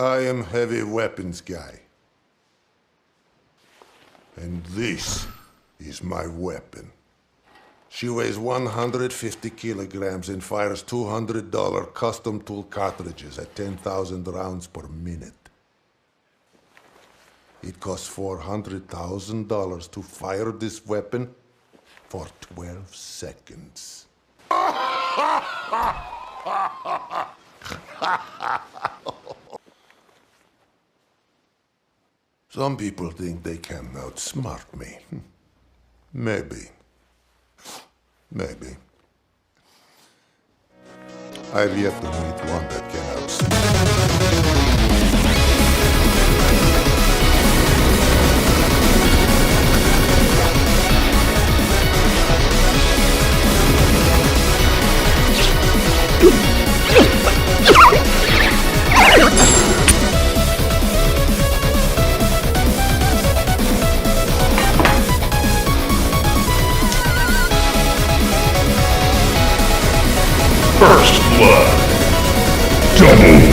I am heavy weapons guy. And this is my weapon. She weighs 150 kilograms and fires $200 custom tool cartridges at 10,000 rounds per minute. It costs $400,000 to fire this weapon for 12 seconds. Some people think they can outsmart me. Maybe. Maybe. I've yet to meet one that can outsmart me. First blood. Double